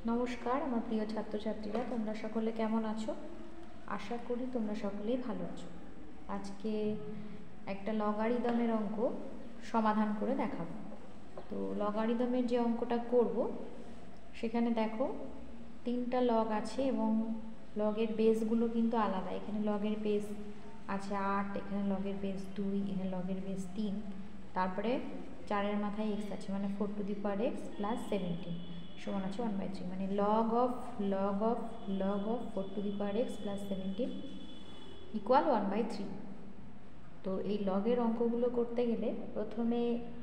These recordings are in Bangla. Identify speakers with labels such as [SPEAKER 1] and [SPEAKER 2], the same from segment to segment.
[SPEAKER 1] নমস্কার আমার প্রিয় ছাত্রছাত্রীরা, তোমরা সকলে কেমন আছো? আশা করি তোমরা সকলেই ভালো আছো। আজকে একটা লগারিদমের অঙ্ক সমাধান করে দেখাবো। তো লগারিদমের যে অঙ্কটা করব সেখানে দেখো 3টা লগ আছে এবং লগের বেসগুলো কিন্তু আলাদা। এখানে লগের বেস আছে 8, এখানে লগের বেস 2, এখানে লগের বেস 3, তারপরে 4-এর মাথায় x আছে, মানে 4 to the power x plus 17 সমান আছে 1/3, মানে log of 4 to the power x plus 17 equal 1/3। তো এই লগের অঙ্কগুলো করতে গেলে প্রথমে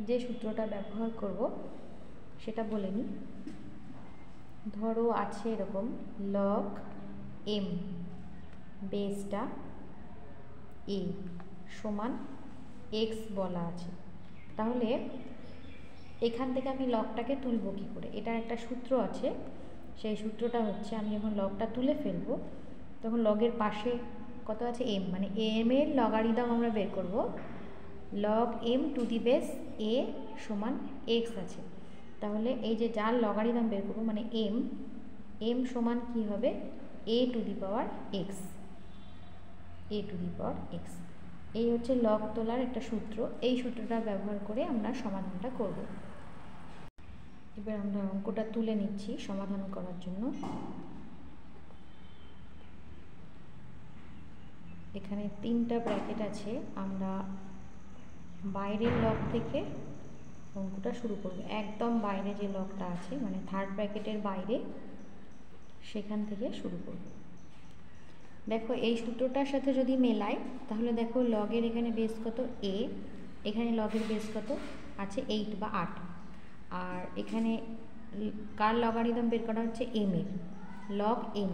[SPEAKER 1] যে সূত্রটা ব্যবহার করব সেটা বলে নিই। ধরো আছে এরকম log m বেসটা a সমান x বলা আছে, তাহলে এখান থেকে আমি লগটাকে তুলব কী করে? এটার একটা সূত্র আছে, সেই সূত্রটা হচ্ছে আমি যখন লগটা তুলে ফেলবো তখন লগের পাশে কত আছে m, মানে m এর লগারিদম আমরা বের করব। log m to the base a সমান x আছে, তাহলে এই যে যার লগারিদম বের করবো মানে m সমান কি হবে a to the power x, a to the power x। এই হচ্ছে লগ তোলার একটা সূত্র, এই সূত্রটা ব্যবহার করে আমরা সমাধানটা করব। এবার আমরা অঙ্কটা তুলে নিচ্ছি সমাধান করার জন্য। এখানে 3টা ব্র্যাকেট আছে, আমরা বাইরের লগ থেকে অঙ্কটা শুরু করব। একদম বাইরে যে লগটা আছে মানে 3rd ব্র্যাকেটের বাইরে, সেখান থেকে শুরু করব। দেখো এই সূত্রটার সাথে যদি মেলাই তাহলে দেখো লগের এখানে বেস কত a, এখানে লগের বেস কত আছে 8 বা 8, আর এখানে কার লগারিদম বের করা হচ্ছে m এর, log m।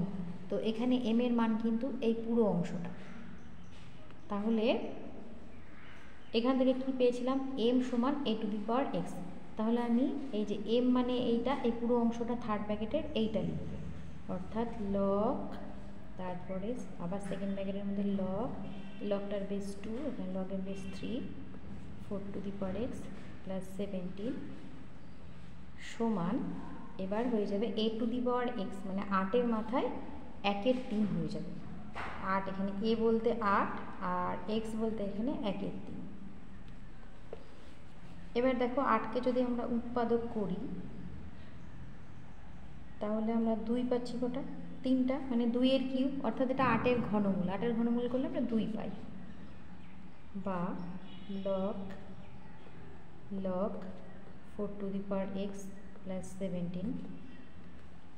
[SPEAKER 1] তো এখানে m এর মান কিন্তু এই পুরো অংশটা, তাহলে এখান থেকে কি পেয়েছিলাম m সমান a to the power x। তাহলে আমি এই যে m মানে এইটা, এই পুরো অংশটা 3rd ব্র্যাকেটের এইটা লিখব, অর্থাৎ log, তারপরে আবার 2nd ব্র্যাকেটের মধ্যে লগটার বেস 2, এখানে লগের base 3, 4 to the power x plus 17 সমান, এবার হয়ে যাবে a to the power x, মানে 8-এর মাথায় 1-এর 3 হয়ে যাবে। 8 এখানে a বলতে 8 আর x বলতে এখানে 1-এর 3। এবার দেখো 8কে যদি আমরা উৎপাদক করি তাহলে আমরা 2 পাচ্ছি, কটা 3টা, মানে 2-এর কিউব, অর্থাৎ এটা 8-এর ঘনমূল। 8-এর ঘনমূল করলে আমরা 2 পাই, বা log 4 to the power x plus 17,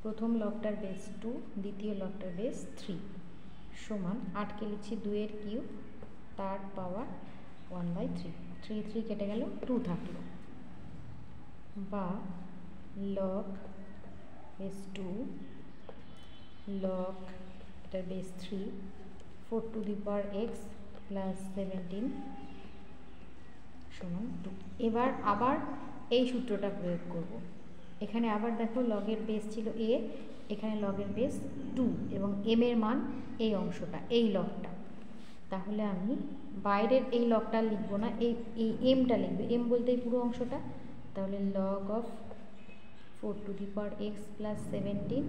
[SPEAKER 1] প্রথম লগটার বেস 2, দ্বিতীয় লগটার বেস 3 সমান 8কে লিখছি 2-এর কিউব, তার পাওয়ার 1/3, 3 কেটে গেল, 2 থাকলো, বা log বেস 2 log এটার base 3, 4 to the power x plus 17 সমান 2। এবার আবার এই সূত্রটা প্রয়োগ করব। এখানে আবার দেখো লগের বেস ছিল a, এখানে লগের বেস 2 এবং m এর মান এই অংশটা, এই লগটা। তাহলে আমি বাইরের এই লগটা লিখব না, এই mটা লিখবে, m বলতে এই পুরো অংশটা। তাহলে log of 4 to the power x plus 17,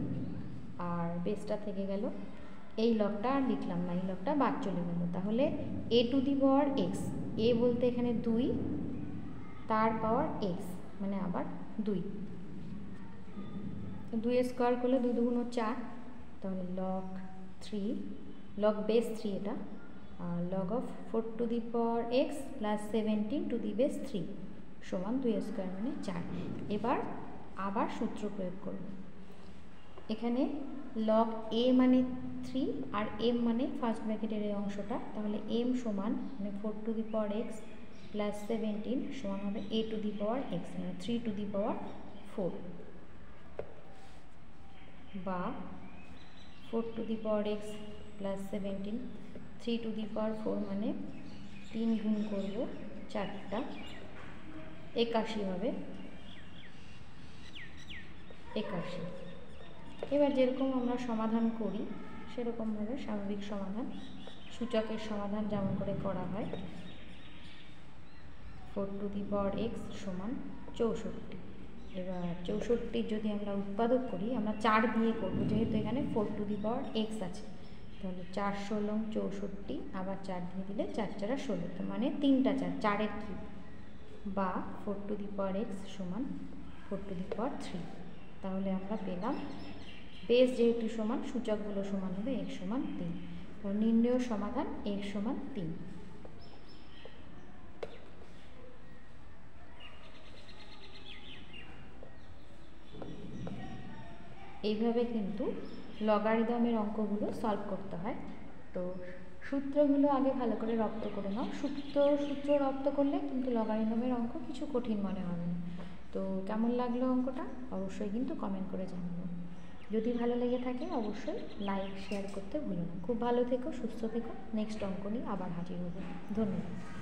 [SPEAKER 1] আর বেসটা থেকে গেল, এই লগটা আর লিখলাম না, এই লগটা বাদ চলে গেল। তাহলে a to the power x, a বলতে এখানে 2, তার পাওয়ার x মানে আবার 2, 2 স্কোয়ার করলে 2 2 4, তাহলে log বেস 3 এটা, আর log of 4 to the power x plus 17 to the base 3 সমান 2 স্কোয়ার মানে 4। এবার আবার সূত্র প্রয়োগ করব। এখানে log a মানে 3 আর m মানে 1st ব্র্যাকেটের এই অংশটা, তাহলে m সমান মানে 4 to the power x plus 17 সমান হবে a to the power x, মানে 3 টু দি পাওয়ার 4, বা 4 to the power x plus 17, 3 to the power 4 মানে 3 গুণ করবো 4টা, 81 হবে, 81। এবার যেরকম আমরা সমাধান করি সেরকমভাবে স্বাভাবিক সমাধান, সূচকের সমাধান যেমন করে করা হয়, 4 টু দি পাওয়ার x সমান 64, এবার 64 যদি আমরা উৎপাদক করি, আমরা 4 দিয়ে করব, যেহেতু এখানে 4 টু দি পাওয়ার x আছে, তাহলে 4 16 64, আবার 4 দিয়ে দিলে 4 4 16, তো মানে 3টা 4, 4-এর কিউব, বা 4 টু দি পাওয়ার x সমান 4 টু দি পাওয়ার 3। তাহলে আমরা পেলাম বেস যেহেতু সমান, সূচকগুলো সমান হবে x সমান 3। তো নির্ণয় সমাধান x সমান 3। এইভাবে কিন্তু লগারিদমের অঙ্কগুলো সলভ করতে হয়। তো সূত্রগুলো আগে ভালো করে রপ্ত করে নাও। সূত্র রপ্ত করলে কিন্তু লগারিদমের অঙ্ক কিছু কঠিন মনে হবে না। তো কেমন লাগলো অঙ্কটা অবশ্যই কিন্তু কমেন্ট করে জানাবো। যদি ভালো লেগে থাকে অবশ্যই লাইক শেয়ার করতে ভুলো না। খুব ভালো থেকো, সুস্থ থেকো। নেক্সট অঙ্ক নিয়ে আবার হাজির হবো। ধন্যবাদ।